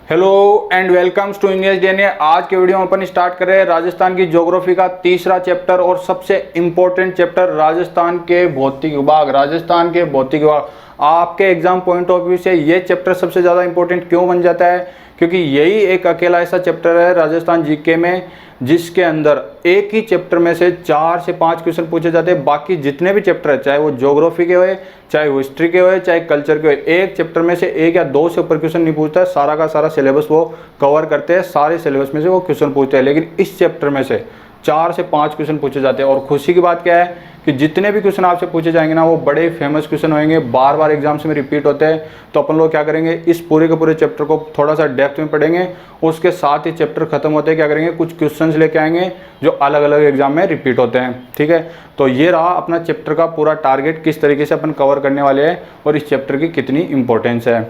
Hello and welcome to English DNA. आज के video में अपन स्टार्ट कर रहे हैं राजस्थान की ज्योग्राफी का तीसरा चैप्टर और सबसे इम्पोर्टेंट चैप्टर राजस्थान के भौतिक विभाग। आपके एग्जाम पॉइंट ऑफ व्यू से ये चैप्टर सबसे ज़्यादा इंपॉर्टेंट क्यों बन जाता है? क्योंकि यही एक अकेला ऐसा चैप्टर है राजस्थान जीके में जिसके अंदर एक ही चैप्टर में से 4 से 5 क्वेश्चन पूछे जाते हैं। बाकी जितने भी चैप्टर है, चाहे वो ज्योग्राफी के हुए, चाहे वो हिस्ट्री के हुए, चाहे कल्चर के हुए, एक चैप्टर में से 1 या 2 से ऊपर क्वेश्चन नहीं पूछता है। सारा का सारा सिलेबस वो कवर करते हैं, सारे सिलेबस में से वो क्वेश्चन पूछते हैं। लेकिन इस चैप्टर में से 4 से 5 क्वेश्चन पूछे जाते हैं। और खुशी की बात क्या है कि जितने भी क्वेश्चन आपसे पूछे जाएंगे ना, वो बड़े फेमस क्वेश्चन होंगे, बार बार एग्जाम्स में रिपीट होते हैं। तो अपन लोग क्या करेंगे, इस पूरे के पूरे चैप्टर को थोड़ा सा डेप्थ में पढ़ेंगे। उसके साथ ही चैप्टर खत्म होते हैं क्या करेंगे, कुछ क्वेश्चंस लेके आएंगे जो अलग अलग एग्जाम में रिपीट होते हैं। ठीक है, तो ये रहा अपना चैप्टर का पूरा टारगेट, किस तरीके से अपन कवर करने वाले हैं और इस चैप्टर की कितनी इंपॉर्टेंस है।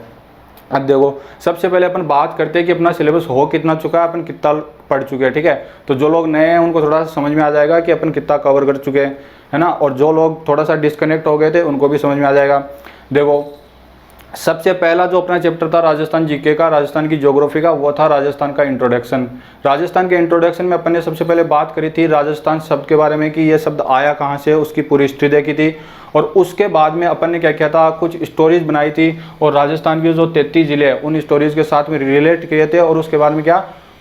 अब देखो, सबसे पहले अपन बात करते हैं कि अपना सिलेबस हो कितना चुका है, अपन कितना पढ़ चुके हैं। ठीक है, तो जो लोग नए हैं उनको थोड़ा सा समझ में आ जाएगा कि अपन कितना कवर कर चुके हैं, है ना। और जो लोग थोड़ा सा डिस्कनेक्ट हो गए थे उनको भी समझ में आ जाएगा। देखो, सबसे पहला जो अपना चैप्टर था राजस्थान जीके का, राजस्थान की ज्योग्राफी का, वो था राजस्थान का इंट्रोडक्शन। राजस्थान के इंट्रोडक्शन में अपन ने सबसे पहले बात करी थी राजस्थान शब्द के बारे में कि ये शब्द आया कहाँ से, उसकी पूरी हिस्ट्री देखी थी। और उसके बाद में अपन ने क्या किया था, कुछ स्टोरीज बनाई थी और राजस्थान के जो 33 जिले हैं उन स्टोरीज के साथ में रिलेट किए थे। और उसके बाद में क्या,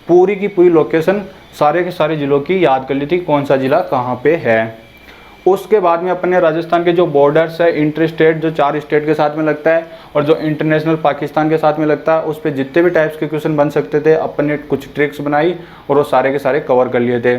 पूरी की पूरी लोकेशन सारे के सारे जिलों की याद कर ली थी, कौन सा जिला कहाँ पे है। उसके बाद में अपन ने राजस्थान के जो बॉर्डर्स है इंटर स्टेट, जो 4 स्टेट के साथ में लगता है और जो इंटरनेशनल पाकिस्तान के साथ में लगता है, उस पर जितने भी टाइप्स के क्वेश्चन बन सकते थे अपन ने कुछ ट्रिक्स बनाई और वो सारे के सारे कवर कर लिए थे।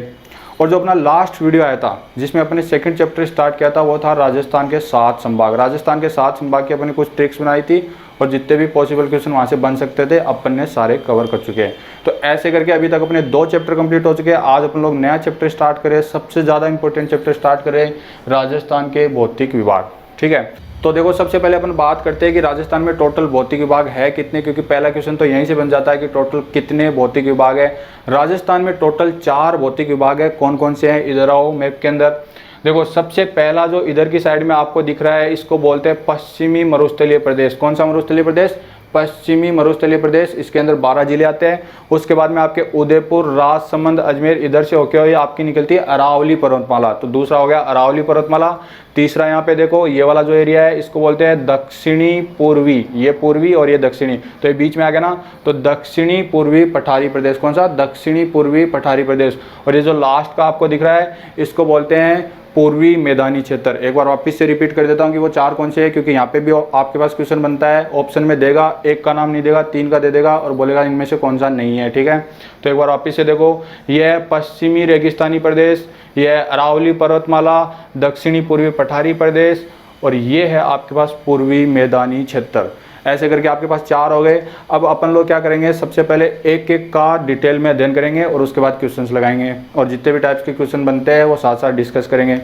और जो अपना लास्ट वीडियो आया था जिसमें अपने सेकंड चैप्टर स्टार्ट किया था, वो था राजस्थान के 7 संभाग। राजस्थान के 7 संभाग की अपन ने कुछ ट्रिक्स बनाई थी और जितने भी पॉसिबल क्वेश्चन वहाँ से बन सकते थे अपन ने सारे कवर कर चुके हैं। तो ऐसे करके अभी तक अपने 2 चैप्टर कंप्लीट हो चुके हैं। आज अपन लोग नया चैप्टर स्टार्ट करें, सबसे ज़्यादा इंपॉर्टेंट चैप्टर स्टार्ट करें, राजस्थान के भौतिक विभाग। ठीक है, तो देखो, सबसे पहले अपन बात करते हैं कि राजस्थान में टोटल भौतिक विभाग है कितने, क्योंकि पहला क्वेश्चन तो यहीं से बन जाता है कि टोटल कितने भौतिक विभाग है। राजस्थान में टोटल 4 भौतिक विभाग है। कौन कौन से हैं, इधर आओ मैप के अंदर। देखो, सबसे पहला जो इधर की साइड में आपको दिख रहा है, इसको बोलते हैं पश्चिमी मरुस्थलीय प्रदेश। कौन सा मरुस्थलीय प्रदेश? पश्चिमी मरुस्थलीय प्रदेश। इसके अंदर 12 जिले आते हैं। उसके बाद में आपके उदयपुर, राजसमंद, अजमेर, इधर से होके हुए आपकी निकलती है अरावली पर्वतमाला। तो दूसरा हो गया अरावली पर्वतमाला। तीसरा यहाँ पे देखो, ये वाला जो एरिया है इसको बोलते हैं दक्षिणी पूर्वी। ये पूर्वी और ये दक्षिणी, तो ये बीच में आ गया ना, तो दक्षिणी पूर्वी पठारी प्रदेश। कौन सा? दक्षिणी पूर्वी पठारी प्रदेश। और ये जो लास्ट का आपको दिख रहा है इसको बोलते हैं पूर्वी मैदानी क्षेत्र। एक बार वापस से रिपीट कर देता हूँ कि वो 4 कौन से हैं, क्योंकि यहाँ पे भी आपके पास क्वेश्चन बनता है, ऑप्शन में देगा, एक का नाम नहीं देगा, 3 का दे देगा और बोलेगा इनमें से कौन सा नहीं है। ठीक है, तो एक बार वापस से देखो, ये है पश्चिमी रेगिस्तानी प्रदेश, ये है अरावली पर्वतमाला, दक्षिणी पूर्वी पठारी प्रदेश और ये है आपके पास पूर्वी मैदानी क्षेत्र। ऐसे करके आपके पास 4 हो गए। अब अपन लोग क्या करेंगे, सबसे पहले एक एक का डिटेल में अध्ययन करेंगे और उसके बाद क्वेश्चंस लगाएंगे और जितने भी टाइप्स के क्वेश्चन बनते हैं वो साथ साथ डिस्कस करेंगे।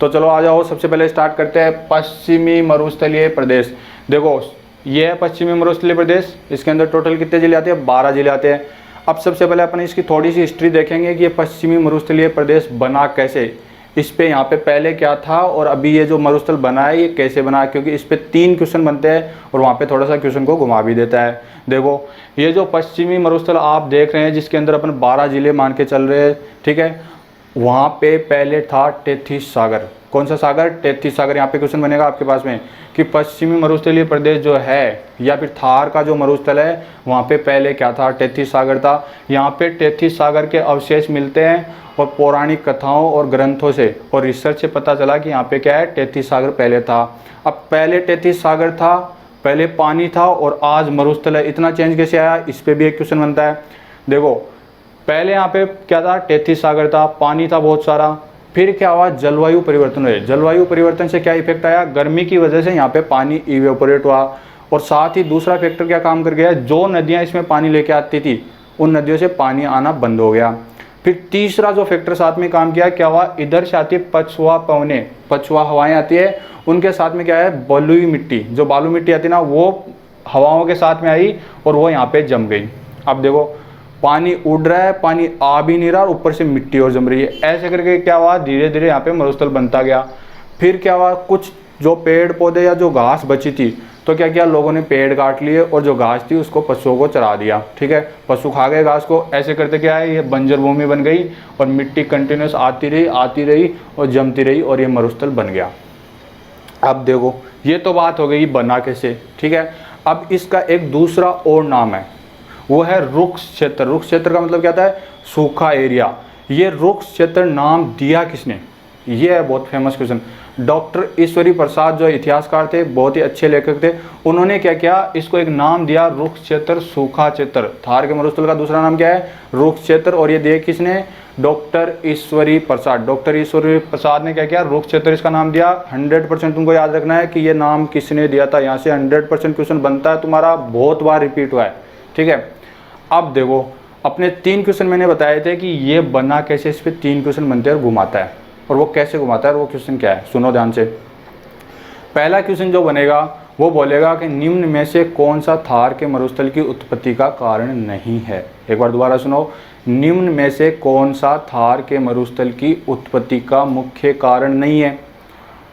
तो चलो आ जाओ, सबसे पहले स्टार्ट करते हैं पश्चिमी मरुस्थलीय प्रदेश। देखो, ये है पश्चिमी मरुस्थलीय प्रदेश। इसके अंदर टोटल कितने जिले आते हैं? 12 जिले आते हैं। अब सबसे पहले अपन इसकी थोड़ी सी हिस्ट्री देखेंगे कि ये पश्चिमी मरुस्थलीय प्रदेश बना कैसे, इस पे यहाँ पे पहले क्या था और अभी ये जो मरुस्थल बना है ये कैसे बना है, क्योंकि इस पे 3 क्वेश्चन बनते हैं और वहाँ पे थोड़ा सा क्वेश्चन को घुमा भी देता है। देखो, ये जो पश्चिमी मरुस्थल आप देख रहे हैं जिसके अंदर अपन 12 जिले मान के चल रहे हैं, ठीक है, वहाँ पे पहले था तेथिस सागर। कौन सा सागर? तेथिस सागर। यहाँ पे क्वेश्चन बनेगा आपके पास में कि पश्चिमी मरुस्थलीय प्रदेश जो है या फिर थार का जो मरुस्थल है वहाँ पे पहले क्या था? तेथिस सागर था। यहाँ पे तेथिस सागर के अवशेष मिलते हैं और पौराणिक कथाओं और ग्रंथों से और रिसर्च से पता चला कि यहाँ पे क्या है, तेथिस सागर पहले था। अब पहले तेथिस सागर था, पहले पानी था और आज मरुस्थल है, इतना चेंज कैसे आया? इस पर भी एक क्वेश्चन बनता है। देखो, पहले यहाँ पे क्या था? तेथिस सागर था, पानी था बहुत सारा, फिर क्या हुआ? जलवायु परिवर्तन हुए। जलवायु परिवर्तन से क्या इफेक्ट आया? गर्मी की वजह से यहाँ पे पानी इवेपोरेट हुआ और साथ ही दूसरा फैक्टर क्या काम कर गया? जो नदियाँ इसमें पानी लेके आती थी उन नदियों से पानी आना बंद हो गया। फिर तीसरा जो फैक्टर साथ में काम किया, क्या हुआ? इधर से आती पछुआ पवने, पछुआ हवाएं आती है, उनके साथ में क्या है? बलुई मिट्टी, जो बालू मिट्टी आती है ना, वो हवाओं के साथ में आई और वो यहाँ पे जम गई। अब देखो, पानी उड़ रहा है, पानी आ भी नहीं रहा और ऊपर से मिट्टी और जम रही है। ऐसे करके क्या हुआ? धीरे धीरे यहाँ पे मरुस्थल बनता गया। फिर क्या हुआ? कुछ जो पेड़ पौधे या जो घास बची थी तो क्या किया, लोगों ने पेड़ काट लिए और जो घास थी उसको पशुओं को चरा दिया। ठीक है, पशु खा गए घास को। ऐसे करते क्या है, ये बंजर भूमि बन गई और मिट्टी कंटिन्यूस आती रही और जमती रही और ये मरुस्थल बन गया। अब देखो, ये तो बात हो गई बना कैसे। ठीक है, अब इसका एक दूसरा और नाम है, वो है रुक्ष क्षेत्र। रुक्ष क्षेत्र का मतलब क्या होता है, सूखा एरिया। ये रुक्ष क्षेत्र नाम दिया किसने, ये है बहुत famous question. Doctor Ishwari Prasad जो इतिहासकार थे, बहुत ही अच्छे लेखक थे, उन्होंने क्या किया, इसको एक नाम दिया रुक्ष क्षेत्र, सूखा क्षेत्र। थार के मरुस्थल का दूसरा नाम क्या है, रुक्ष क्षेत्र, और ये दिया किसने, डॉक्टर ईश्वरी प्रसाद। डॉक्टर ईश्वरी प्रसाद ने क्या किया, रुक्ष क्षेत्र इसका नाम दिया। 100% तुमको याद रखना है कि ये नाम किसने दिया था। यहाँ से 100% क्वेश्चन बनता है तुम्हारा, बहुत बार रिपीट हुआ है। ठीक है, अब देखो, अपने 3 क्वेश्चन मैंने बताए थे कि ये बना कैसे, इस पर 3 क्वेश्चन बनते हैं और घुमाता है, और वो कैसे घुमाता है और वो क्वेश्चन क्या है, सुनो ध्यान से। पहला क्वेश्चन जो बनेगा वो बोलेगा कि निम्न में से कौन सा थार के मरुस्थल की उत्पत्ति का कारण नहीं है। एक बार दोबारा सुनो, निम्न में से कौन सा थार के मरुस्थल की उत्पत्ति का मुख्य कारण नहीं है।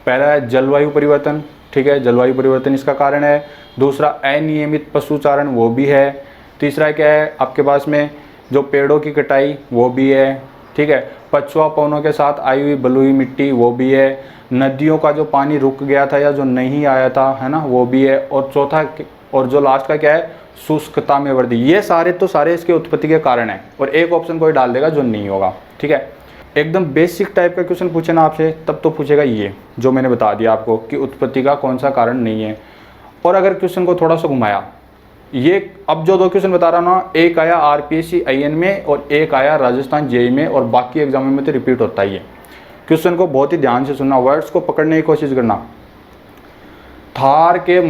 पहला है जलवायु परिवर्तन। ठीक है, जलवायु परिवर्तन इसका कारण है। दूसरा अनियमित पशुचारण, वो भी है। तीसरा क्या है आपके पास में, जो पेड़ों की कटाई, वो भी है। ठीक है, पछुआ पवनों के साथ आई हुई बलुई मिट्टी, वो भी है। नदियों का जो पानी रुक गया था या जो नहीं आया था, है ना, वो भी है। और चौथा और जो लास्ट का क्या है, शुष्कता में वृद्धि। ये सारे तो सारे इसके उत्पत्ति के कारण है, और एक ऑप्शन कोई डाल देगा जो नहीं होगा। ठीक है, एकदम बेसिक टाइप का क्वेश्चन पूछे ना आपसे, तब तो पूछेगा ये जो मैंने बता दिया आपको कि उत्पत्ति का कौन सा कारण नहीं है। और अगर क्वेश्चन को थोड़ा सा घुमाया, ये अब जो 2 क्वेश्चन बता रहा हूँ ना, एक आया आरपीएससी IN में और एक आया राजस्थान JEE में, और बाकी एग्जाम में तो रिपीट होता ही है। क्वेश्चन को बहुत ही ध्यान से सुनना, वर्ड्स को पकड़ने की कोशिश करना। थार के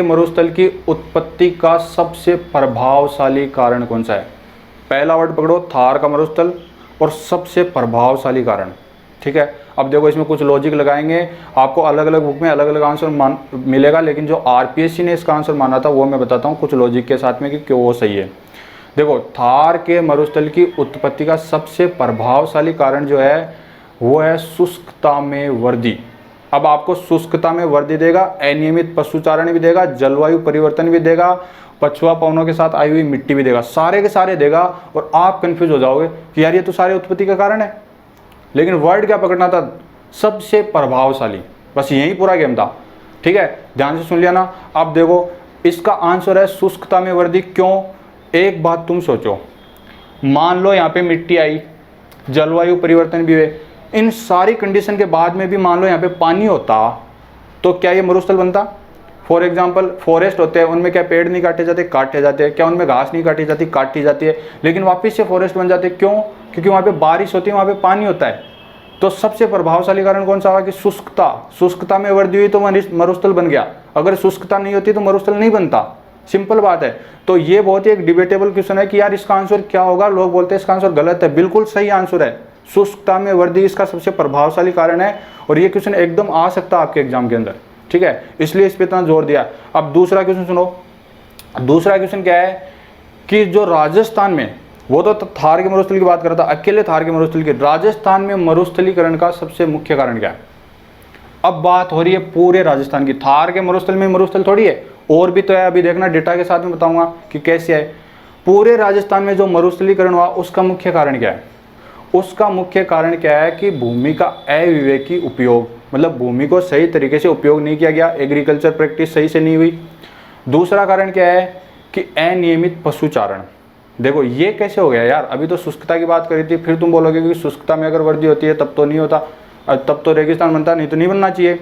मरुस्थल की उत्पत्ति का सबसे प्रभावशाली कारण कौन सा है। पहला वर्ड पकड़ो, थार का मरुस्थल, और सबसे प्रभावशाली कारण। ठीक है, अब देखो इसमें कुछ लॉजिक लगाएंगे, आपको अलग अलग बुक में अलग अलग आंसर मिलेगा, लेकिन जो आरपीएससी ने इसका आंसर माना था वो मैं बताता हूँ कुछ लॉजिक के साथ में कि क्यों वो सही है। देखो, थार के मरुस्थल की उत्पत्ति का सबसे प्रभावशाली कारण जो है वो है शुष्कता में वृद्धि। अब आपको शुष्कता में वृद्धि देगा, अनियमित पशुचारण भी देगा, जलवायु परिवर्तन भी देगा, पछुआ पवनों के साथ आई हुई मिट्टी भी देगा, सारे के सारे देगा, और आप कंफ्यूज हो जाओगे कि यार ये तो सारे उत्पत्ति का कारण है। लेकिन वर्ड क्या पकड़ना था, सबसे प्रभावशाली, बस यही पूरा गेम था। ठीक है, ध्यान से सुन लिया ना। अब देखो इसका आंसर है शुष्कता में वृद्धि। क्यों, एक बात तुम सोचो, मान लो यहाँ पे मिट्टी आई, जलवायु परिवर्तन भी हुए, इन सारी कंडीशन के बाद में भी मान लो यहाँ पे पानी होता, तो क्या ये मरुस्थल बनता। फॉर एग्जाम्पल फॉरेस्ट होते हैं, उनमें क्या पेड़ नहीं काटे जाते, काटे जाते हैं। क्या उनमें घास नहीं काटी जाती, काटी जाती है, लेकिन वापस से फॉरेस्ट बन जाते। क्यों, क्योंकि वहाँ पे बारिश होती है, वहाँ पे पानी होता है। तो सबसे प्रभावशाली कारण कौन सा हुआ कि शुष्कता में वृद्धि हुई तो मरुस्थल बन गया। अगर शुष्कता नहीं होती तो मरुस्थल नहीं बनता, सिंपल बात है। तो ये बहुत ही एक डिबेटेबल क्वेश्चन है कि यार इसका आंसर क्या होगा। लोग बोलते हैं इसका आंसर गलत है, बिल्कुल सही आंसर है, शुष्कता में वृद्धि इसका सबसे प्रभावशाली कारण है। और ये क्वेश्चन एकदम आ सकता है आपके एग्जाम के अंदर। ठीक है, इसलिए इस पर इतना जोर दिया। अब दूसरा क्वेश्चन सुनो। दूसरा क्वेश्चन क्या है कि जो राजस्थान में, वो तो थार के मरुस्थल की बात कर रहा था, अकेले थार के मरुस्थल की, राजस्थान में मरुस्थलीकरण का सबसे मुख्य कारण क्या है। अब बात हो रही है पूरे राजस्थान की, थार के मरुस्थल में मरुस्थल थोड़ी है, और भी तो है। अभी देखना डेटा के साथ में बताऊंगा कि कैसे है। पूरे राजस्थान में जो मरुस्थलीकरण हुआ उसका मुख्य कारण क्या है। उसका मुख्य कारण क्या है कि भूमि का अविवेकी उपयोग, मतलब भूमि को सही तरीके से उपयोग नहीं किया गया, एग्रीकल्चर प्रैक्टिस सही से नहीं हुई। दूसरा कारण क्या है कि अनियमित पशुचारण। देखो ये कैसे हो गया यार, अभी तो शुष्कता की बात करी थी, फिर तुम बोलोगे कि शुष्कता में अगर वृद्धि होती है तब तो नहीं होता, तब तो रेगिस्तान बनता, नहीं तो नहीं बनना चाहिए।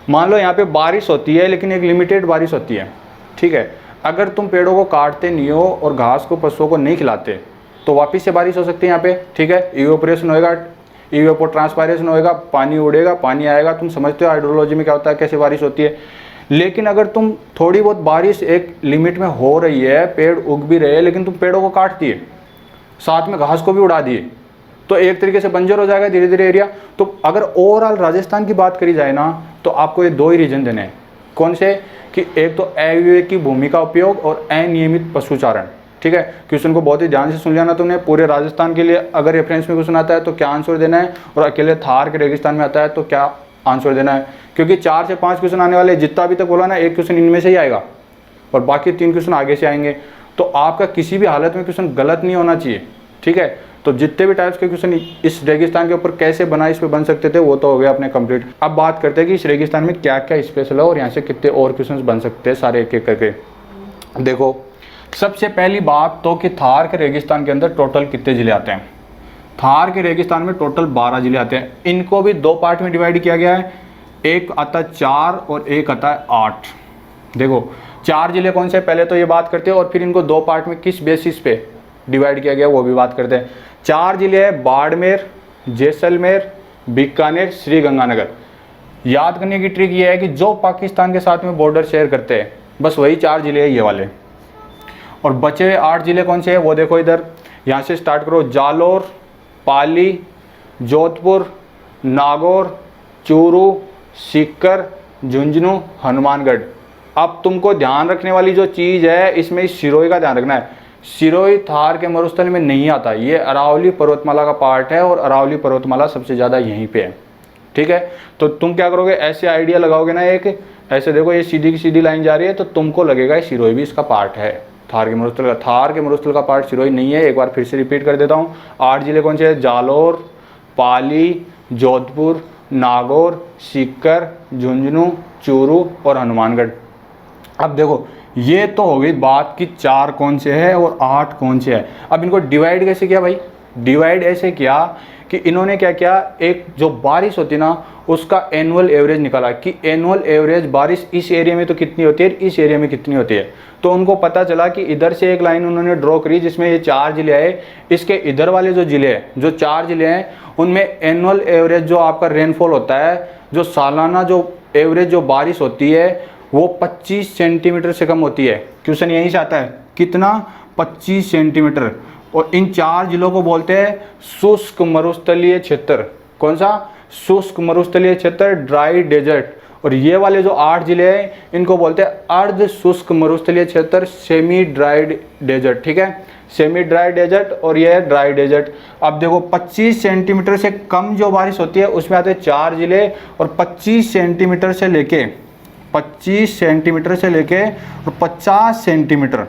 मान लो यहाँ पे बारिश होती है, लेकिन एक लिमिटेड बारिश होती है। ठीक है, अगर तुम पेड़ों को काटते नहीं हो और घास को पशुओं को नहीं खिलाते तो वापस से बारिश हो सकती है यहाँ पे। ठीक है, इवेपोरेशन होएगा, इवेपोट्रांसपायरेशन होएगा, पानी उड़ेगा, पानी आएगा। तुम समझते हो हाइड्रोलॉजी में क्या होता है, कैसे बारिश होती है। लेकिन अगर तुम थोड़ी बहुत बारिश एक लिमिट में हो रही है, पेड़ उग भी रहे हैं, लेकिन तुम पेड़ों को काट दिए, साथ में घास को भी उड़ा दिए, तो एक तरीके से बंजर हो जाएगा धीरे धीरे एरिया। तो अगर ओवरऑल राजस्थान की बात करी जाए ना, तो आपको ये 2 ही रीजन देने हैं। कौन से कि एक तो अविवेकी भूमि का उपयोग और अनियमित पशुचारण। ठीक है, क्वेश्चन को बहुत ही ध्यान से सुन लिया ना तुमने। पूरे राजस्थान के लिए अगर रेफरेंस में क्वेश्चन आता है तो क्या आंसर देना है, और अकेले थार के रेगिस्तान में आता है तो क्या आंसर देना है, क्योंकि 4 से 5 क्वेश्चन आने वाले, जितना अभी तक बोला ना, एक क्वेश्चन इनमें से ही आएगा और बाकी 3 क्वेश्चन आगे से आएंगे। तो आपका किसी भी हालत में क्वेश्चन गलत नहीं होना चाहिए, ठीक है। तो जितने भी टाइप्स के क्वेश्चन इस रेगिस्तान के ऊपर कैसे बनाए, इस पे बन सकते थे, वो तो हो गया अपने कंप्लीट। अब बात करते हैं कि इस रेगिस्तान में क्या क्या स्पेशल है और यहाँ से कितने और क्वेश्चन बन सकते हैं सारे एक एक करके। देखो, सबसे पहली बात तो कि थार के रेगिस्तान के अंदर टोटल कितने ज़िले आते हैं। थार के रेगिस्तान में टोटल 12 ज़िले आते हैं। इनको भी 2 पार्ट में डिवाइड किया गया है, एक आता है 4 और एक आता है 8। देखो 4 ज़िले कौन से, पहले तो ये बात करते हैं और फिर इनको 2 पार्ट में किस बेसिस पे डिवाइड किया गया वो भी बात करते हैं। 4 ज़िले हैं बाड़मेर, जैसलमेर, बीकानेर, श्रीगंगानगर। याद करने की ट्रिक ये है कि जो पाकिस्तान के साथ में बॉर्डर शेयर करते हैं, बस वही 4 ज़िले हैं ये वाले। और बचे हुए 8 ज़िले कौन से हैं वो देखो इधर, यहाँ से स्टार्ट करो। जालोर, पाली, जोधपुर, नागौर, चूरू, सीकर, झुंझुनू, हनुमानगढ़। अब तुमको ध्यान रखने वाली जो चीज़ है, इसमें इस सिरोही का ध्यान रखना है। सिरोही थार के मरुस्थल में नहीं आता, ये अरावली पर्वतमाला का पार्ट है और अरावली पर्वतमाला सबसे ज़्यादा यहीं पे है, ठीक है। तो तुम क्या करोगे, ऐसे आइडिया लगाओगे ना, एक ऐसे देखो ये सीधी की सीधी लाइन जा रही है, तो तुमको लगेगा ये सिरोही भी इसका पार्ट है थार के मरुस्थल का। थार के मरुस्थल का पार्ट सिरोही नहीं है। एक बार फिर से रिपीट कर देता हूँ। 8 ज़िले कौन से हैं, जालोर, पाली, जोधपुर, नागौर, सीकर, झुंझुनू, चूरू और हनुमानगढ़। अब देखो ये तो हो गई बात कि 4 कौन से है और 8 कौन से है। अब इनको डिवाइड कैसे किया भाई, डिवाइड ऐसे किया कि इन्होंने क्या किया, एक जो बारिश होती ना उसका एनुअल एवरेज निकाला कि एनुअल एवरेज बारिश इस एरिया में तो कितनी होती है, इस एरिया में कितनी होती है। तो उनको पता चला कि इधर से एक लाइन उन्होंने ड्रॉ करी जिसमें ये 4 ज़िले आए, इसके इधर वाले जो ज़िले हैं, जो 4 ज़िले हैं, उनमें एनुअल एवरेज जो आपका रेनफॉल होता है, जो सालाना जो एवरेज जो बारिश होती है वो 25 सेंटीमीटर से कम होती है। क्वेश्चन यहीं से आता है, कितना, 25 सेंटीमीटर। और इन 4 जिलों को बोलते हैं शुष्क मरुस्थलीय क्षेत्र। कौन सा, शुष्क मरुस्थलीय क्षेत्र, ड्राई डेजर्ट। और ये वाले जो 8 जिले हैं इनको बोलते हैं अर्ध शुष्क मरुस्थलीय क्षेत्र, सेमी ड्राइड डेजर्ट, ठीक है, सेमी ड्राई डेजर्ट और ये है ड्राई डेजर्ट। अब देखो 25 सेंटीमीटर से कम जो बारिश होती है उसमें आते हैं 4 जिले, और 25 सेंटीमीटर से लेके 50 सेंटीमीटर,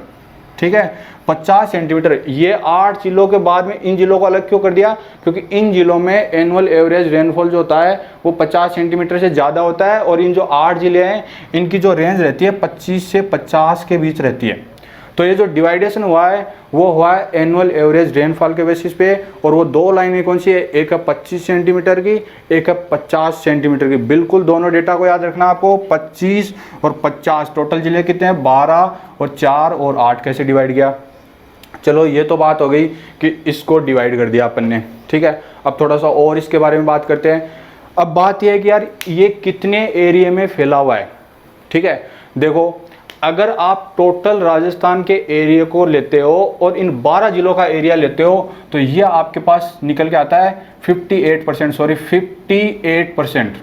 ठीक है, 50 सेंटीमीटर। ये 8 जिलों के बाद में इन जिलों को अलग क्यों कर दिया, क्योंकि इन जिलों में एनुअल एवरेज रेनफॉल जो होता है वो 50 सेंटीमीटर से ज़्यादा होता है, और इन जो 8 जिले हैं इनकी जो रेंज रहती है 25 से 50 के बीच रहती है। तो ये जो डिवाइडेशन हुआ है वो हुआ है एनुअल एवरेज रेनफॉल के बेसिस पे। और वो 2 लाइनें कौन सी है, एक है 25 सेंटीमीटर की, एक है 50 सेंटीमीटर की। बिल्कुल दोनों डेटा को याद रखना आपको, 25 और 50। टोटल जिले कितने हैं, 12, और 4 और 8 कैसे डिवाइड किया। चलो ये तो बात हो गई कि इसको डिवाइड कर दिया अपन ने, ठीक है। अब थोड़ा सा और इसके बारे में बात करते हैं। अब बात यह है कि यार ये कितने एरिया में फैला हुआ है, ठीक है। देखो अगर आप टोटल राजस्थान के एरिया को लेते हो और इन 12 जिलों का एरिया लेते हो तो ये आपके पास निकल के आता है 58%।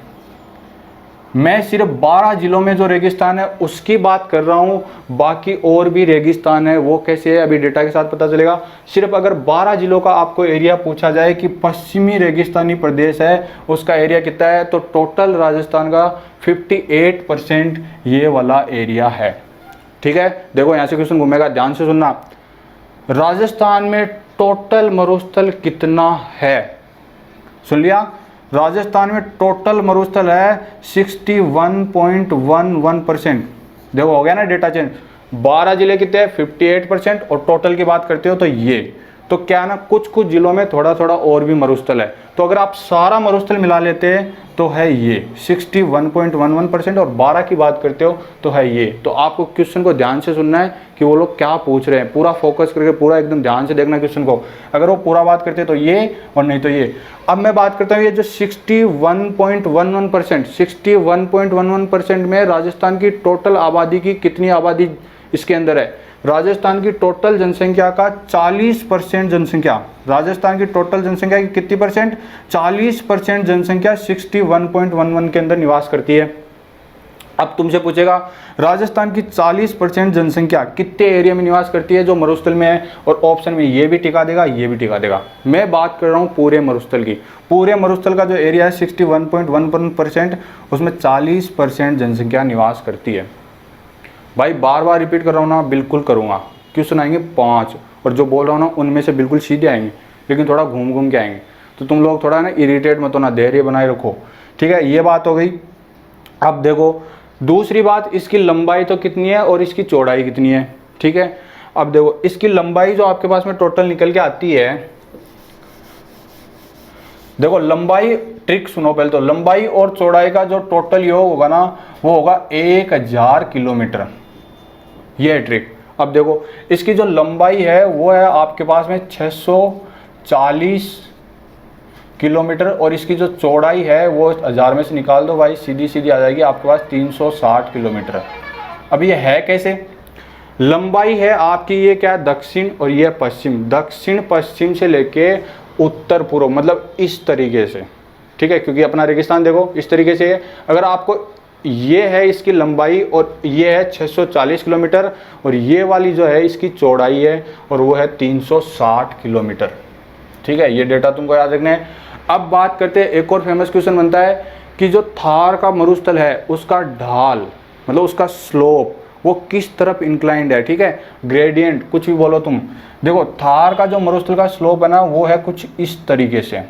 मैं सिर्फ 12 जिलों में जो रेगिस्तान है उसकी बात कर रहा हूँ, बाकी और भी रेगिस्तान है वो कैसे है अभी डेटा के साथ पता चलेगा। सिर्फ अगर 12 जिलों का आपको एरिया पूछा जाए कि पश्चिमी रेगिस्तानी प्रदेश है उसका एरिया कितना है, तो टोटल राजस्थान का 58% ये वाला एरिया है, ठीक है। देखो यहाँ से क्वेश्चन घूमेगा, ध्यान से सुनना। राजस्थान में टोटल मरुस्थल कितना है, सुन लिया। राजस्थान में टोटल मरुस्थल है 61.11%। देखो हो गया ना डेटा चेंज। 12 जिले कितने हैं, 58%, और टोटल की बात करते हो तो ये तो क्या ना कुछ जिलों में थोड़ा थोड़ा और भी मरुस्थल है। तो अगर आप सारा मरुस्थल मिला लेते हैं तो है ये 61.11%, और 12 की बात करते हो तो है ये। तो आपको क्वेश्चन को ध्यान से सुनना है कि वो लोग क्या पूछ रहे हैं, पूरा फोकस करके पूरा एकदम ध्यान से देखना क्वेश्चन को। अगर वो पूरा बात करते तो ये, और नहीं तो ये। अब मैं बात करता हूँ ये जो 61.11% में राजस्थान की टोटल आबादी की कितनी आबादी इसके अंदर है। राजस्थान की टोटल जनसंख्या का 40% जनसंख्या, राजस्थान की टोटल जनसंख्या की कितनी परसेंट, 40% जनसंख्या 61.11 के अंदर निवास करती है। अब तुमसे पूछेगा राजस्थान की 40% जनसंख्या कितने एरिया में निवास करती है जो मरुस्थल में है, और ऑप्शन में ये भी टिका देगा, ये भी टिका देगा। मैं बात कर रहा हूँ पूरे मरुस्थल की। पूरे मरुस्थल का जो एरिया है 61.11%, उसमें 40% जनसंख्या निवास करती है। भाई बार बार रिपीट कर रहा हूँ ना, बिल्कुल करूँगा। क्वेश्चन आएंगे 5, और जो बोल रहा हूँ ना उनमें से बिल्कुल सीधे आएंगे, लेकिन थोड़ा घूम घूम के आएंगे। तो तुम लोग थोड़ा ना इरिटेट मत होना, धैर्य बनाए रखो, ठीक है। ये बात हो गई। अब देखो दूसरी बात, इसकी लंबाई तो कितनी है और इसकी चौड़ाई कितनी है, ठीक है। अब देखो इसकी लंबाई जो आपके पास में टोटल निकल के आती है, देखो लंबाई, ट्रिक सुनो पहले तो, लंबाई और चौड़ाई का जो टोटल योग होगा ना वो होगा 1000 किलोमीटर। ये है ट्रिक। अब देखो इसकी जो लंबाई है वो है आपके पास में 640 किलोमीटर, और इसकी जो चौड़ाई है वो 1000 में से निकाल दो भाई, सीधी सीधी आ जाएगी आपके पास 360 किलोमीटर। अब ये है कैसे? लंबाई है आपकी, ये क्या है, दक्षिण, और ये पश्चिम। दक्षिण पश्चिम से लेके उत्तर पूर्व, मतलब इस तरीके से, ठीक है, क्योंकि अपना रेगिस्तान देखो इस तरीके से है। अगर आपको ये है इसकी लंबाई और ये है 640 किलोमीटर, और ये वाली जो है इसकी चौड़ाई है और वो है 360 किलोमीटर, ठीक है। ये डेटा तुमको याद रखना है। अब बात करते हैं, एक और फेमस क्वेश्चन बनता है कि जो थार का मरुस्थल है उसका ढाल, मतलब उसका स्लोप, वो किस तरफ इंक्लाइंड है, ठीक है, ग्रेडियंट, कुछ भी बोलो तुम। देखो थार का जो मरुस्थल का स्लोप है ना वो है कुछ इस तरीके से,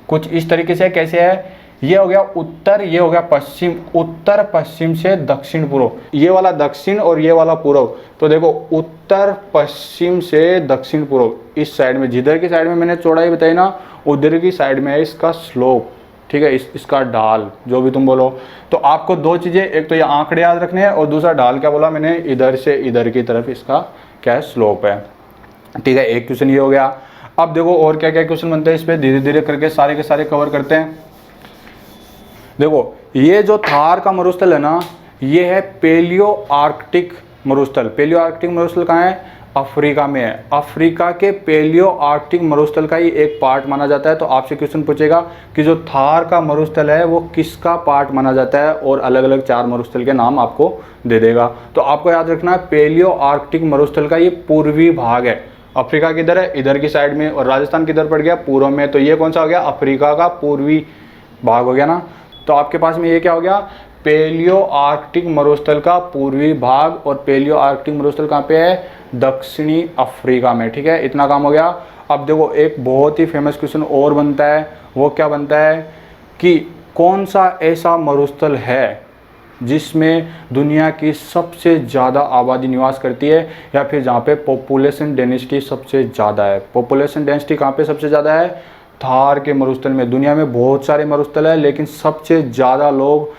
कुछ इस तरीके से। कैसे है? ये हो गया उत्तर, ये हो गया पश्चिम, उत्तर पश्चिम से दक्षिण पूर्व, ये वाला दक्षिण और ये वाला पूर्व। तो देखो उत्तर पश्चिम से दक्षिण पूर्व, इस साइड में, जिधर की साइड में मैंने चौड़ाई बताई ना उधर की साइड में है इसका स्लोप, ठीक है, इसका ढाल, जो भी तुम बोलो। तो आपको दो चीजें, एक तो ये आंकड़े याद रखने हैं, और दूसरा ढाल क्या बोला मैंने, इधर से इधर की तरफ इसका क्या है, स्लोप है, ठीक है। एक क्वेश्चन ये हो गया। अब देखो और क्या क्या क्वेश्चन बनते हैं इस पे, धीरे धीरे करके सारे के सारे कवर करते हैं। देखो ये जो थार का मरुस्थल है ना, ये है पेलियो आर्कटिक मरुस्थल। पेलियो आर्कटिक मरुस्थल कहाँ है? अफ्रीका में है। अफ्रीका के पेलियो आर्कटिक मरुस्थल का ही एक पार्ट माना जाता है। तो आपसे क्वेश्चन पूछेगा कि जो थार का मरुस्थल है वो किसका पार्ट माना जाता है, और अलग अलग 4 मरुस्थल के नाम आपको दे देगा। तो आपको याद रखना है पेलियो आर्कटिक मरुस्थल का ये पूर्वी भाग है। अफ्रीका किधर है? इधर की साइड में, और राजस्थान किधर पड़ गया? पूर्व में। तो ये कौन सा हो गया? अफ्रीका का पूर्वी भाग हो गया ना। तो आपके पास में ये क्या हो गया? पेलियो आर्कटिक मरुस्थल का पूर्वी भाग, और पेलियो आर्कटिक मरुस्थल कहाँ पे है? दक्षिणी अफ्रीका में, ठीक है। इतना काम हो गया। अब देखो एक बहुत ही फेमस क्वेश्चन और बनता है, वो क्या बनता है कि कौन सा ऐसा मरुस्थल है जिसमें दुनिया की सबसे ज़्यादा आबादी निवास करती है, या फिर जहाँ पे पॉपुलेशन डेंसिटी सबसे ज़्यादा है। पॉपुलेशन डेंसिटी कहाँ पे सबसे ज़्यादा है? थार के मरुस्थल में। दुनिया में बहुत सारे मरुस्थल है, लेकिन सबसे ज़्यादा लोग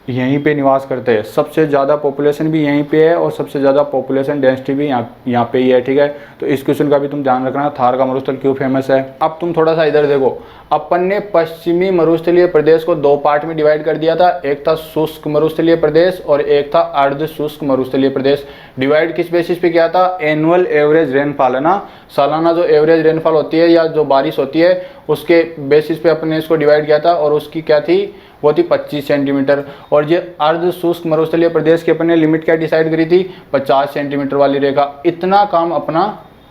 यहीं पे निवास करते हैं। सबसे ज़्यादा पॉपुलेशन भी यहीं पे है, और सबसे ज़्यादा पॉपुलेशन डेंसिटी भी यहाँ पे ही है, ठीक है। तो इस क्वेश्चन का भी तुम ध्यान रखना, थार का मरुस्थल क्यों फेमस है। अब तुम थोड़ा सा इधर देखो, अपन ने पश्चिमी मरुस्थलीय प्रदेश को 2 पार्ट में डिवाइड कर दिया था। एक था शुष्क मरुस्थलीय प्रदेश और एक था अर्ध शुष्क मरुस्थलीय प्रदेश। डिवाइड किस बेसिस पे किया था? एनुअल एवरेज रेनफॉल है ना, सालाना जो एवरेज रेनफॉल होती है या जो बारिश होती है उसके बेसिस पे अपन ने इसको डिवाइड किया था, और उसकी क्या थी? वो थी 25 सेंटीमीटर। और ये अर्ध शुष्क मरुस्थलीय प्रदेश की अपन ने लिमिट क्या डिसाइड करी थी? 50 सेंटीमीटर वाली रेखा। इतना काम अपना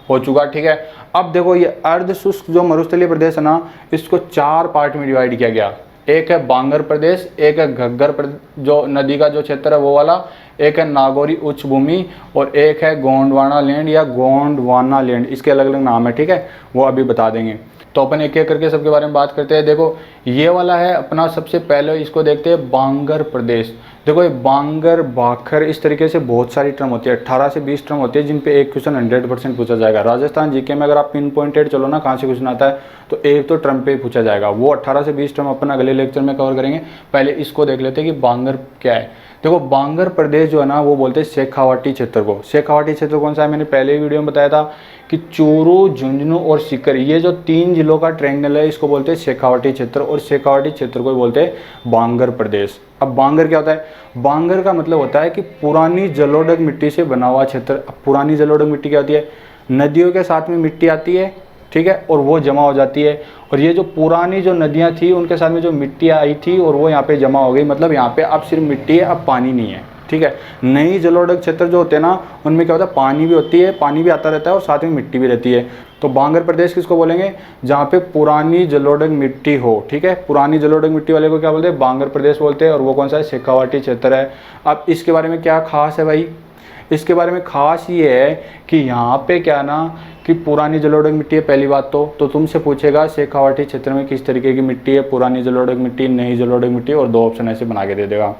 हो चुका, ठीक है। अब देखो ये अर्ध शुष्क जो मरुस्थलीय प्रदेश है ना, इसको 4 पार्ट में डिवाइड किया गया। एक है बांगर प्रदेश, एक है घग्गर जो नदी का जो क्षेत्र है वो वाला, एक है नागौरी उच्च भूमि, और एक है गोंडवाना लैंड या गोंडवाना लैंड। इसके अलग अलग नाम है, ठीक है, वो अभी बता देंगे। तो अपन एक एक करके सबके बारे में बात करते हैं। देखो ये वाला है अपना, सबसे पहले इसको देखते हैं बांगर प्रदेश। देखो ये बांगर, बाखर, इस तरीके से बहुत सारी टर्म होती है, 18 से 20 टर्म होती है, जिन पे एक क्वेश्चन 100% पूछा जाएगा। राजस्थान जीके में अगर आप पिन पॉइंटेड चलो ना कहाँ से क्वेश्चन आता है, तो एक तो टर्म पे ही पूछा जाएगा। वो 18 से 20 टर्म अपन अगले लेक्चर में कवर करेंगे। पहले इसको देख लेते हैं कि बांगर क्या है। देखो बांगर प्रदेश जो है ना वो बोलते हैं शेखावाटी क्षेत्र को। शेखावाटी क्षेत्र कौन सा है? मैंने पहले वीडियो में बताया था कि चूरू, झुंझुनू और सीकर, ये जो 3 जिलों का ट्रायंगल है इसको बोलते हैं शेखावाटी क्षेत्र, और शेखावाटी क्षेत्र को बोलते हैं बांगर प्रदेश। अब बांगर क्या होता है? बांगर का मतलब होता है कि पुरानी जलोढ़ मिट्टी से बना हुआ क्षेत्र। अब पुरानी जलोढ़ मिट्टी क्या होती है? नदियों के साथ में मिट्टी आती है, ठीक है, और वो जमा हो जाती है। और ये जो पुरानी जो नदियाँ थी उनके साथ में जो मिट्टी आई थी और वो यहाँ पे जमा हो गई, मतलब यहाँ पे अब सिर्फ मिट्टी है, अब पानी नहीं है। ठीक है, नई जलोढ़ क्षेत्र जो होते हैं ना उनमें क्या होता है, पानी भी होती है, पानी भी आता रहता है और साथ में मिट्टी भी रहती है। तो बांगर प्रदेश किसको बोलेंगे, जहाँ पे पुरानी जलोढ़ मिट्टी हो। ठीक है, पुरानी जलोढ़ मिट्टी वाले को क्या बोलते हैं, बांगर प्रदेश बोलते हैं। और वो कौन सा है, शेखावाटी क्षेत्र है। अब इसके बारे में क्या खास है भाई, इसके बारे में खास ये है कि यहाँ पे क्या ना कि पुरानी जलोढ़ मिट्टी है पहली बात तो तुमसे पूछेगा शेखावाटी क्षेत्र में किस तरीके की मिट्टी है, पुरानी जलोढ़ मिट्टी, नई जलोढ़ मिट्टी, और 2 ऑप्शन ऐसे बना के दे देगा।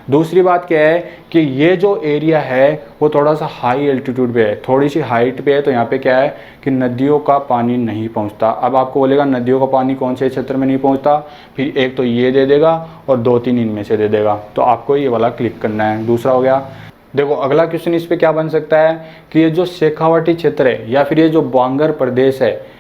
दूसरी बात क्या है कि ये जो एरिया है वो थोड़ा सा हाई एल्टीट्यूड पे है, थोड़ी सी हाइट पे है। तो यहाँ पे क्या है कि नदियों का पानी नहीं पहुँचता। अब आपको बोलेगा नदियों का पानी कौन से क्षेत्र में नहीं पहुँचता, फिर एक तो ये दे देगा और 2-3 इनमें से दे देगा। तो आपको ये वाला क्लिक करना है। दूसरा हो गया। देखो अगला क्वेश्चन इस पे क्या बन सकता है कि ये जो शेखावाटी क्षेत्र है या फिर ये जो बांगर प्रदेश है,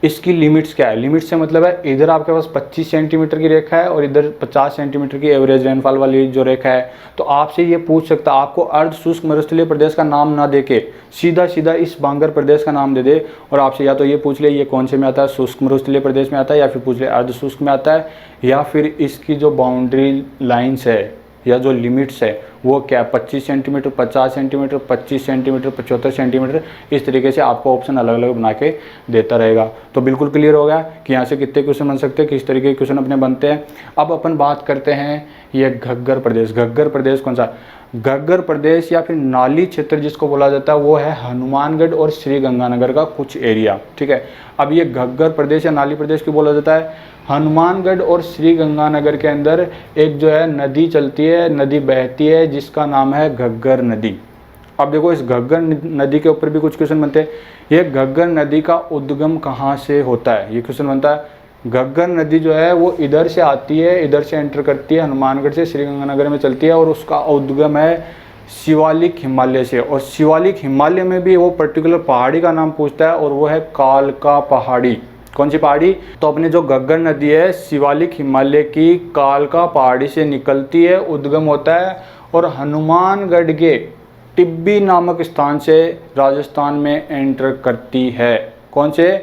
इसकी लिमिट्स क्या है। लिमिट से मतलब है इधर आपके पास 25 सेंटीमीटर की रेखा है और इधर 50 सेंटीमीटर की एवरेज रेनफॉल वाली जो रेखा है। तो आपसे ये पूछ सकता है, आपको अर्ध शुष्क मरुस्थलीय प्रदेश का नाम ना देके सीधा सीधा इस बांगर प्रदेश का नाम दे दे और आपसे या तो ये पूछ ले ये कौन से में आता है, शुष्क मरुस्थलीय प्रदेश में आता है, या फिर पूछ ले अर्ध शुष्क में आता है, या फिर इसकी जो बाउंड्री लाइन्स है या जो लिमिट्स है वो क्या, 25 सेंटीमीटर, 50 सेंटीमीटर, 25 सेंटीमीटर, 75 सेंटीमीटर, इस तरीके से आपको ऑप्शन अलग अलग बना के देता रहेगा। तो बिल्कुल क्लियर हो गया कि यहाँ से कितने क्वेश्चन बन सकते हैं, किस तरीके के क्वेश्चन अपने बनते हैं। अब अपन बात करते हैं ये घग्गर प्रदेश। घग्गर प्रदेश कौन सा, घग्गर प्रदेश या फिर नाली क्षेत्र जिसको बोला जाता है वो है हनुमानगढ़ और श्रीगंगानगर का कुछ एरिया। ठीक है, अब ये घग्गर प्रदेश या नाली प्रदेश क्यों बोला जाता है, हनुमानगढ़ और श्रीगंगानगर के अंदर एक जो है नदी चलती है, नदी बहती है जिसका नाम है घग्गर नदी। अब देखो इस घग्गर नदी के ऊपर भी कुछ क्वेश्चन बनते हैं। ये घग्गर नदी का उद्गम कहाँ से होता है, ये क्वेश्चन बनता है। घग्गर नदी जो है वो इधर से आती है, इधर से एंटर करती है, हनुमानगढ़ से श्रीगंगानगर में चलती है और उसका उद्गम है शिवालिक हिमालय से। और शिवालिक हिमालय में भी वो पर्टिकुलर पहाड़ी का नाम पूछता है और वो है कालका पहाड़ी। कौन सी पहाड़ी, तो अपने जो घग्गर नदी है शिवालिक हिमालय की कालका पहाड़ी से निकलती है, उद्गम होता है और हनुमानगढ़ के टिब्बी नामक स्थान से राजस्थान में एंटर करती है। कौन से,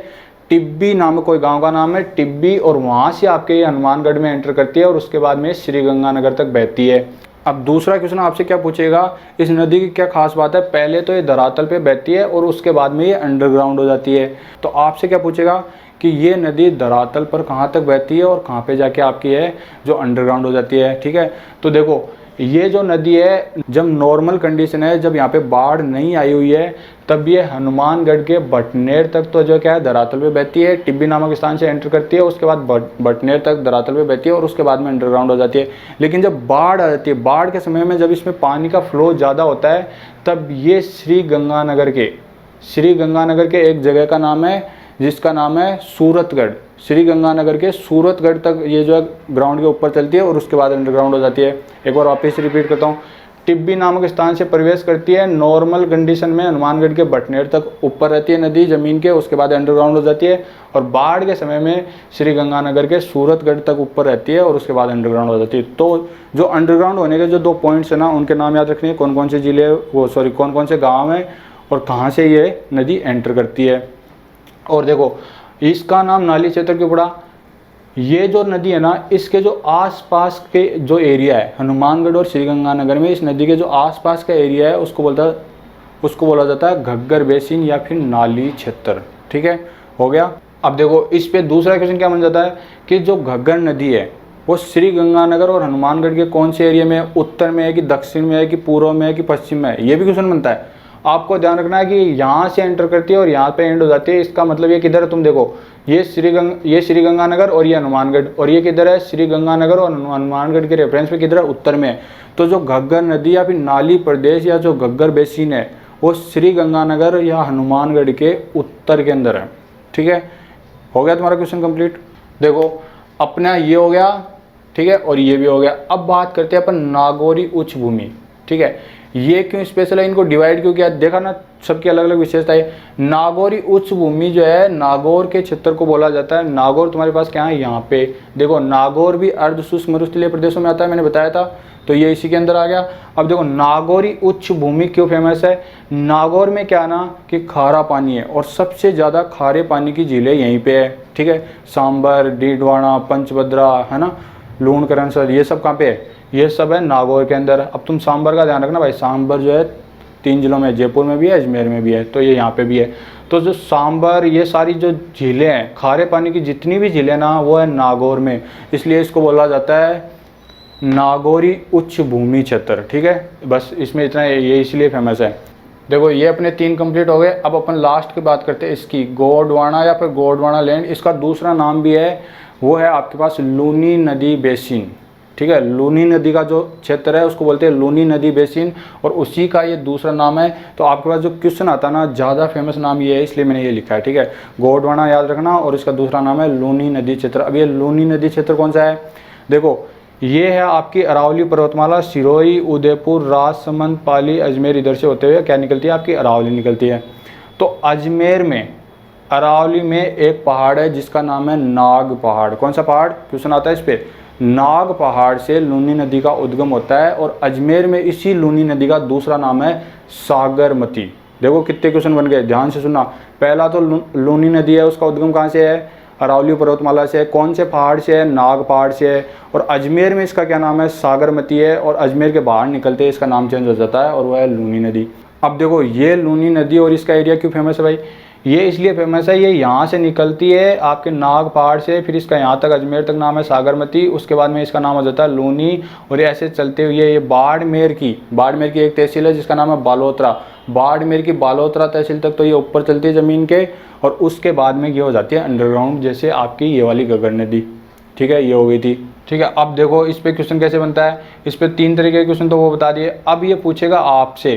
टिब्बी नामक कोई गांव का नाम है टिब्बी, और वहां से आपके ये हनुमानगढ़ में एंटर करती है और उसके बाद में श्रीगंगानगर तक बहती है। अब दूसरा क्वेश्चन आपसे क्या पूछेगा, इस नदी की क्या खास बात है, पहले तो ये धरातल पे बहती है और उसके बाद में ये अंडरग्राउंड हो जाती है। तो आपसे क्या पूछेगा कि ये नदी धरातल पर कहाँ तक बहती है और कहाँ पे जाके आपकी है जो अंडरग्राउंड हो जाती है। ठीक है, तो देखो ये जो नदी है जब नॉर्मल कंडीशन है, जब यहाँ पे बाढ़ नहीं आई हुई है, तब ये हनुमानगढ़ के बटनेर तक तो जो क्या है धरातल पे बहती है, टिब्बी नामक स्थान से एंटर करती है, उसके बाद बटनेर तक धरातल पे बहती है और उसके बाद में अंडरग्राउंड हो जाती है। लेकिन जब बाढ़ आ जाती है, बाढ़ के समय में जब इसमें पानी का फ्लो ज़्यादा होता है, तब ये श्रीगंगानगर के एक जगह का नाम है जिसका नाम है सूरतगढ़। श्रीगंगानगर के सूरतगढ़ तक ये जो है ग्राउंड के ऊपर चलती है और उसके बाद अंडरग्राउंड हो जाती है। एक बार वापस रिपीट करता हूँ, टिब्बी नामक स्थान से प्रवेश करती है, नॉर्मल कंडीशन में हनुमानगढ़ के बटनेर तक ऊपर रहती है नदी जमीन के, उसके बाद अंडरग्राउंड हो जाती है, और बाढ़ के समय में श्रीगंगानगर के सूरतगढ़ तक ऊपर रहती है और उसके बाद अंडरग्राउंड हो जाती है। तो जो अंडरग्राउंड होने के जो 2 पॉइंट्स है ना, उनके नाम याद रखने, कौन कौन से जिले कौन कौन से गाँव हैं और कहाँ से ये नदी एंटर करती है। और देखो इसका नाम नाली क्षेत्र क्यों पड़ा, ये जो नदी है ना इसके जो आसपास के जो एरिया है हनुमानगढ़ और श्रीगंगानगर में, इस नदी के जो आसपास का एरिया है उसको बोला जाता है घग्गर बेसिन या फिर नाली क्षेत्र। ठीक है, हो गया। अब देखो इस पे दूसरा क्वेश्चन क्या बन जाता है कि जो घग्गर नदी है वो श्रीगंगानगर और हनुमानगढ़ के कौन से एरिया में है, उत्तर में है कि दक्षिण में है कि पूर्व में है कि पश्चिम में है, ये भी क्वेश्चन बनता है। आपको ध्यान रखना है कि यहाँ से एंटर करती है और यहाँ पे एंड हो जाती है। इसका मतलब ये किधर है, तुम देखो ये श्रीगंगानगर और ये हनुमानगढ़, और ये किधर है, श्रीगंगानगर और हनुमानगढ़ के रेफरेंस में किधर है, उत्तर में है। तो जो घग्गर नदी या फिर नाली प्रदेश या जो घग्गर बेसिन है वो श्रीगंगानगर या हनुमानगढ़ के उत्तर के अंदर है। ठीक है, हो गया तुम्हारा क्वेश्चन कंप्लीट। देखो अपना ये हो गया, ठीक है, और ये भी हो गया। अब बात करते हैं अपन नागौरी उच्च भूमि। ठीक है, ये क्यों स्पेशल है, इनको डिवाइड क्यों किया, देखा ना सबकी अलग अलग विशेषता है। नागौरी उच्च भूमि जो है नागौर के क्षेत्र को बोला जाता है। नागौर तुम्हारे पास क्या है, यहाँ पे देखो, नागौर भी अर्ध शुष्क मरुस्थलीय प्रदेशों में आता है, मैंने बताया था, तो ये इसी के अंदर आ गया। अब देखो नागौरी उच्च भूमि क्यों फेमस है, नागौर में क्या ना कि खारा पानी है और सबसे ज़्यादा खारे पानी की झीलें यहीं पे है, ठीक है। सांबर, डीडवाना, पंचभद्रा, है ना, लूणकरण, ये सब कहाँ पे है, ये सब है नागौर के अंदर। अब तुम सांबर का ध्यान रखना भाई, सांबर जो है 3 जिलों में, जयपुर में भी है, अजमेर में भी है, तो ये यहाँ पे भी है। तो जो सांबर, ये सारी जो झीलें हैं, खारे पानी की जितनी भी झीलें ना, वो है नागौर में, इसलिए इसको बोला जाता है नागौरी उच्च भूमि क्षेत्र, ठीक है। बस इसमें इतना, ये इसलिए फेमस है। देखो ये अपने 3 कंप्लीट हो गए। अब अपन लास्ट की बात करते हैं इसकी, गोंडवाना या फिर गोंडवाना लैंड, इसका दूसरा नाम भी है, वो है आपके पास लूनी नदी बेसिन, ठीक है। लूनी नदी का जो क्षेत्र है उसको बोलते हैं लूनी नदी बेसिन, और उसी का ये दूसरा नाम है। तो आपके पास जो क्वेश्चन आता है ना, ज़्यादा फेमस नाम ये है, इसलिए मैंने ये लिखा है, ठीक है। गोंडवाना याद रखना, और इसका दूसरा नाम है लूनी नदी क्षेत्र। अब ये लूनी नदी क्षेत्र कौन सा है, देखो ये है आपकी अरावली पर्वतमाला, सिरोही, उदयपुर, राजसमंद, पाली, अजमेर, इधर से होते हुए क्या निकलती है, आपकी अरावली निकलती है। तो अजमेर में, अरावली में एक पहाड़ है जिसका नाम है नाग पहाड़। कौन सा पहाड़, क्वेश्चन आता है इस पे। नाग पहाड़ से लूनी नदी का उद्गम होता है, और अजमेर में इसी लूनी नदी का दूसरा नाम है सागरमती। देखो कितने क्वेश्चन बन गए, ध्यान से सुनना। पहला तो लूनी नदी है, उसका उद्गम कहाँ से है, अरावली पर्वतमाला से है। कौन से पहाड़ से है, नाग पहाड़ से है। और अजमेर में इसका क्या नाम है, सागरमती है, और अजमेर के बाहर निकलते ही इसका नाम चेंज हो जाता है, और वह है लूनी नदी। अब देखो ये लूनी नदी और इसका एरिया क्यों फेमस है भाई, ये इसलिए फेमस है, ये यहाँ से निकलती है आपके नाग पहाड़ से, फिर इसका यहाँ तक अजमेर तक नाम है सागरमती, उसके बाद में इसका नाम हो जाता है लूनी, और ऐसे चलते हुए ये बाड़मेर की एक तहसील है जिसका नाम है बालोतरा, बाड़मेर की बालोतरा तहसील तक, तो ये ऊपर चलती है ज़मीन के, और उसके बाद में ये हो जाती है अंडरग्राउंड, जैसे आपकी ये वाली घग्गर नदी, ठीक है, ये हो गई थी, ठीक है। अब देखो इस पर क्वेश्चन कैसे बनता है, इस पर 3 तरीके के क्वेश्चन तो वो बता दिए। अब ये पूछेगा आपसे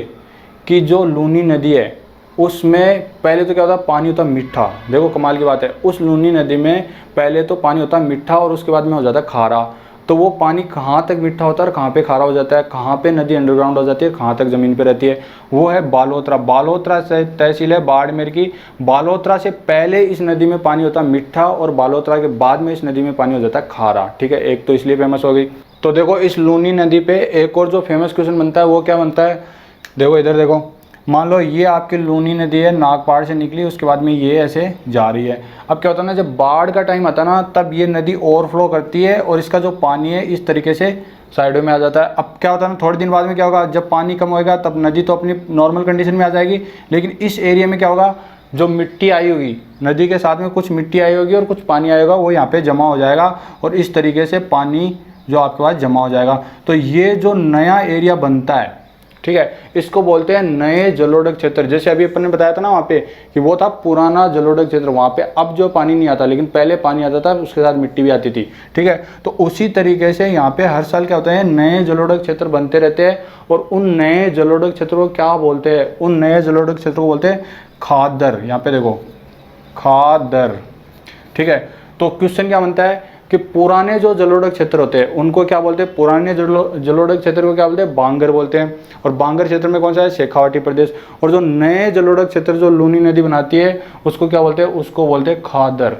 कि जो लूनी नदी है उसमें पहले तो क्या होता है, पानी होता है मीठा। देखो कमाल की बात है, उस लूनी नदी में पहले तो पानी होता है मीठा, और उसके बाद में हो जाता है खारा। तो वो पानी कहाँ तक मीठा होता है और कहाँ पे खारा हो जाता है, कहाँ पे नदी अंडरग्राउंड हो जाती है, कहाँ तक ज़मीन पे रहती है, वो है बालोतरा। बालोतरा से तहसील है बाड़मेर की। बालोतरा से पहले इस नदी में पानी होता है मीठा, और बालोतरा के बाद में इस नदी में पानी हो जाता है खारा, ठीक है। एक तो इसलिए फेमस हो गई। तो देखो इस लूनी नदी पे एक और जो फेमस क्वेश्चन बनता है वो क्या बनता है, देखो इधर देखो, मान लो ये आपकी लूनी नदी है, नागपाड़ से निकली, उसके बाद में ये ऐसे जा रही है। अब क्या होता है ना, जब बाढ़ का टाइम आता है ना, तब ये नदी ओवरफ्लो करती है, और इसका जो पानी है इस तरीके से साइडों में आ जाता है। अब क्या होता है ना, थोड़े दिन बाद में क्या होगा, जब पानी कम होएगा तब नदी तो अपनी नॉर्मल कंडीशन में आ जाएगी, लेकिन इस एरिया में क्या होगा, जो मिट्टी आई होगी, नदी के साथ में कुछ मिट्टी आई होगी और कुछ पानी आएगा, वो यहाँ पे जमा हो जाएगा, और इस तरीके से पानी जो आपके पास जमा हो जाएगा। तो ये जो नया एरिया बनता है, ठीक है, इसको बोलते हैं नए जलोढ़ क्षेत्र। जैसे अभी अपन ने बताया था ना वहाँ पे कि वो था पुराना जलोढ़ क्षेत्र, वहाँ पे अब जो पानी नहीं आता, लेकिन पहले पानी आता था, उसके साथ मिट्टी भी आती थी, ठीक है। तो उसी तरीके से यहाँ पे हर साल क्या होता है, नए जलोढ़ क्षेत्र बनते रहते हैं, और उन नए जलोढ़ क्षेत्र को क्या बोलते हैं, उन नए जलोढ़ क्षेत्र को बोलते हैं खादर। यहाँ पे देखो खादर, ठीक है। तो क्वेश्चन क्या बनता है कि पुराने जो जलोढ़ क्षेत्र होते हैं उनको क्या बोलते हैं, पुराने जलोढ़ क्षेत्र को क्या बोलते हैं, बांगर बोलते हैं। और बांगर क्षेत्र में कौन सा है, शेखावाटी प्रदेश। और जो नए जलोढ़ क्षेत्र जो लूनी नदी बनाती है उसको क्या बोलते हैं, उसको बोलते हैं खादर,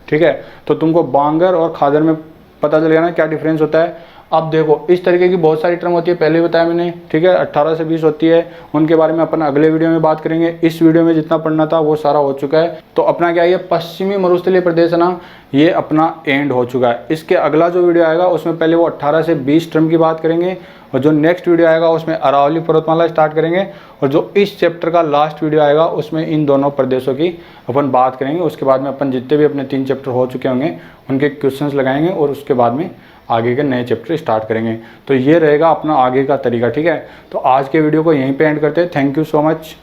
ठीक है। तो तुमको बांगर और खादर में पता चल गया ना क्या डिफरेंस होता है। अब देखो इस तरीके की बहुत सारी टर्म होती है, पहले बताया मैंने, ठीक है। 18 से 20 होती है, उनके बारे में अपन अगले वीडियो में बात करेंगे। इस वीडियो में जितना पढ़ना था वो सारा हो चुका है। तो अपना क्या, ये पश्चिमी मरुस्थलीय प्रदेश है ना, ये अपना एंड हो चुका है। इसके अगला जो वीडियो आएगा उसमें पहले वो 18 से 20 टर्म की बात करेंगे, और जो नेक्स्ट वीडियो आएगा उसमें अरावली पर्वतमाला स्टार्ट करेंगे, और जो इस चैप्टर का लास्ट वीडियो आएगा उसमें इन दोनों प्रदेशों की अपन बात करेंगे। उसके बाद में अपन जितने भी अपने 3 चैप्टर हो चुके होंगे उनके क्वेश्चंस लगाएंगे, और उसके बाद में आगे के नए चैप्टर स्टार्ट करेंगे। तो ये रहेगा अपना आगे का तरीका, ठीक है। तो आज के वीडियो को यहीं पे एंड करते हैं। Thank you so much.